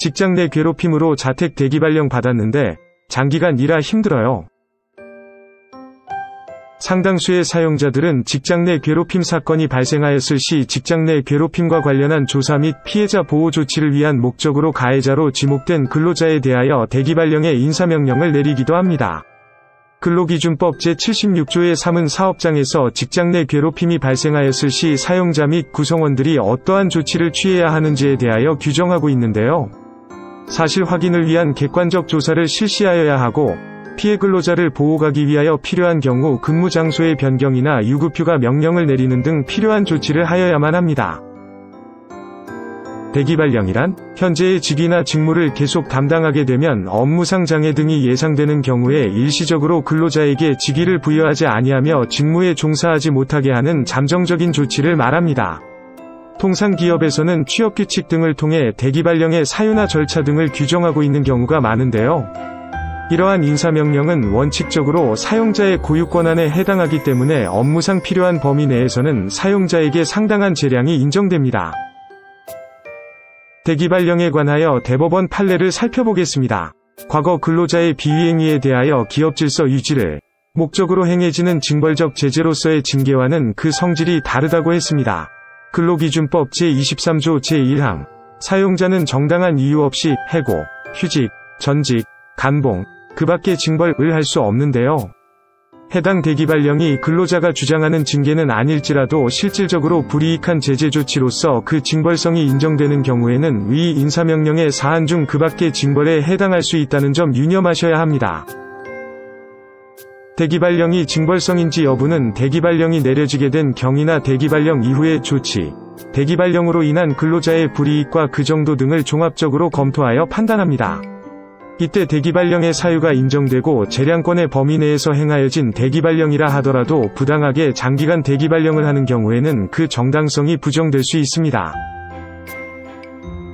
직장 내 괴롭힘으로 자택 대기발령 받았는데 장기간 일하 힘들어요. 상당수의 사용자들은 직장 내 괴롭힘 사건이 발생하였을 시 직장 내 괴롭힘과 관련한 조사 및 피해자 보호 조치를 위한 목적으로 가해자로 지목된 근로자에 대하여 대기발령의 인사명령을 내리기도 합니다. 근로기준법 제76조의 3은 사업장에서 직장 내 괴롭힘이 발생하였을 시 사용자 및 구성원들이 어떠한 조치를 취해야 하는지에 대하여 규정하고 있는데요. 사실 확인을 위한 객관적 조사를 실시하여야 하고 피해 근로자를 보호하기 위하여 필요한 경우 근무 장소의 변경이나 유급휴가 명령을 내리는 등 필요한 조치를 하여야만 합니다. 대기발령이란 현재의 직위나 직무를 계속 담당하게 되면 업무상 장애 등이 예상되는 경우에 일시적으로 근로자에게 직위를 부여하지 아니하며 직무에 종사하지 못하게 하는 잠정적인 조치를 말합니다. 통상 기업에서는 취업규칙 등을 통해 대기발령의 사유나 절차 등을 규정하고 있는 경우가 많은데요. 이러한 인사명령은 원칙적으로 사용자의 고유권한에 해당하기 때문에 업무상 필요한 범위 내에서는 사용자에게 상당한 재량이 인정됩니다. 대기발령에 관하여 대법원 판례를 살펴보겠습니다. 과거 근로자의 비위행위에 대하여 기업질서 유지를 목적으로 행해지는 징벌적 제재로서의 징계와는 그 성질이 다르다고 했습니다. 근로기준법 제23조 제1항 사용자는 정당한 이유 없이 해고, 휴직, 전직, 간봉, 그 밖의 징벌을 할 수 없는데요. 해당 대기발령이 근로자가 주장하는 징계는 아닐지라도 실질적으로 불이익한 제재 조치로서 그 징벌성이 인정되는 경우에는 위 인사명령의 사안 중 그 밖의 징벌에 해당할 수 있다는 점 유념하셔야 합니다. 대기발령이 징벌성인지 여부는 대기발령이 내려지게 된 경위나 대기발령 이후의 조치, 대기발령으로 인한 근로자의 불이익과 그 정도 등을 종합적으로 검토하여 판단합니다. 이때 대기발령의 사유가 인정되고 재량권의 범위 내에서 행하여진 대기발령이라 하더라도 부당하게 장기간 대기발령을 하는 경우에는 그 정당성이 부정될 수 있습니다.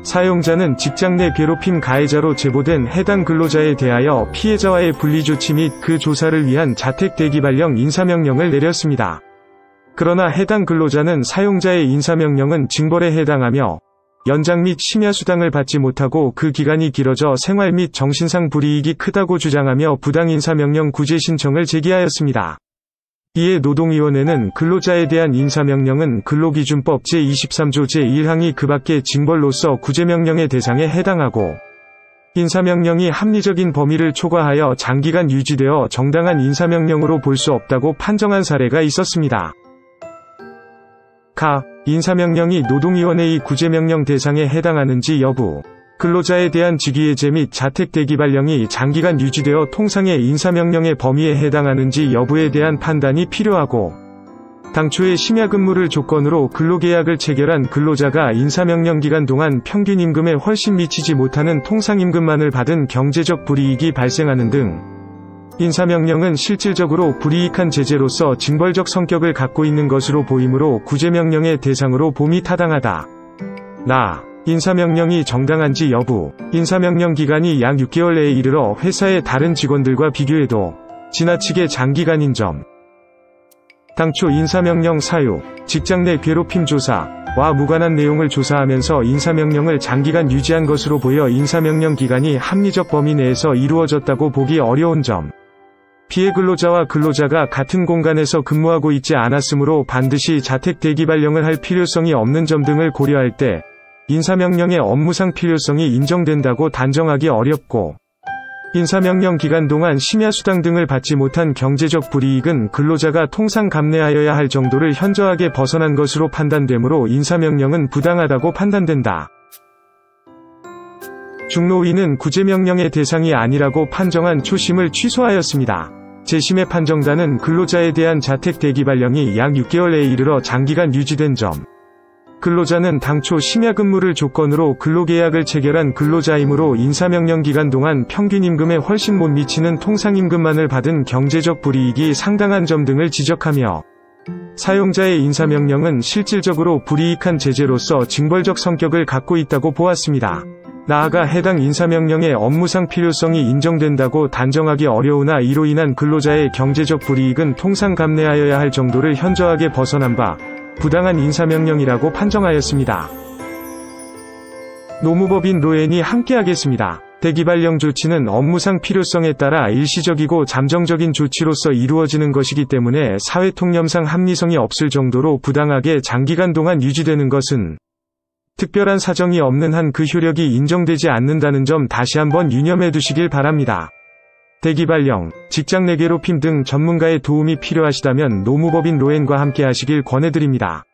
사용자는 직장 내 괴롭힘 가해자로 제보된 해당 근로자에 대하여 피해자와의 분리조치 및 그 조사를 위한 자택 대기발령 인사명령을 내렸습니다. 그러나 해당 근로자는 사용자의 인사명령은 징벌에 해당하며 연장 및 심야수당을 받지 못하고 그 기간이 길어져 생활 및 정신상 불이익이 크다고 주장하며 부당인사명령 구제 신청을 제기하였습니다. 이에 노동위원회는 근로자에 대한 인사명령은 근로기준법 제23조 제1항이 그 밖의 징벌로서 구제명령의 대상에 해당하고 인사명령이 합리적인 범위를 초과하여 장기간 유지되어 정당한 인사명령으로 볼 수 없다고 판정한 사례가 있었습니다. 인사명령이 노동위원회의 구제명령 대상에 해당하는지 여부, 근로자에 대한 직위해제 및 자택 대기발령이 장기간 유지되어 통상의 인사명령의 범위에 해당하는지 여부에 대한 판단이 필요하고, 당초에 심야근무를 조건으로 근로계약을 체결한 근로자가 인사명령 기간 동안 평균 임금에 훨씬 미치지 못하는 통상임금만을 받은 경제적 불이익이 발생하는 등 인사명령은 실질적으로 불이익한 제재로서 징벌적 성격을 갖고 있는 것으로 보이므로 구제명령의 대상으로 봄이 타당하다. 인사명령이 정당한지 여부, 인사명령 기간이 약 6개월 내에 이르러 회사의 다른 직원들과 비교해도 지나치게 장기간인 점. 당초 인사명령 사유, 직장 내 괴롭힘 조사와 무관한 내용을 조사하면서 인사명령을 장기간 유지한 것으로 보여 인사명령 기간이 합리적 범위 내에서 이루어졌다고 보기 어려운 점. 피해 근로자와 근로자가 같은 공간에서 근무하고 있지 않았으므로 반드시 자택 대기발령을 할 필요성이 없는 점 등을 고려할 때 인사명령의 업무상 필요성이 인정된다고 단정하기 어렵고, 인사명령 기간 동안 심야수당 등을 받지 못한 경제적 불이익은 근로자가 통상 감내하여야 할 정도를 현저하게 벗어난 것으로 판단되므로 인사명령은 부당하다고 판단된다. 중노위는 구제명령의 대상이 아니라고 판정한 초심을 취소하였습니다. 재심의 판정단은 근로자에 대한 자택 대기발령이 약 6개월 내에 이르러 장기간 유지된 점, 근로자는 당초 심야근무를 조건으로 근로계약을 체결한 근로자이므로 인사명령 기간 동안 평균임금에 훨씬 못 미치는 통상임금만을 받은 경제적 불이익이 상당한 점 등을 지적하며, 사용자의 인사명령은 실질적으로 불이익한 제재로서 징벌적 성격을 갖고 있다고 보았습니다. 나아가 해당 인사명령의 업무상 필요성이 인정된다고 단정하기 어려우나 이로 인한 근로자의 경제적 불이익은 통상 감내하여야 할 정도를 현저하게 벗어난 바 부당한 인사명령이라고 판정하였습니다. 노무법인 로엔이 함께하겠습니다. 대기발령 조치는 업무상 필요성에 따라 일시적이고 잠정적인 조치로서 이루어지는 것이기 때문에 사회통념상 합리성이 없을 정도로 부당하게 장기간 동안 유지되는 것은 특별한 사정이 없는 한 그 효력이 인정되지 않는다는 점 다시 한번 유념해 두시길 바랍니다. 대기발령, 직장 내 괴롭힘 등 전문가의 도움이 필요하시다면 노무법인 로엔과 함께 하시길 권해드립니다.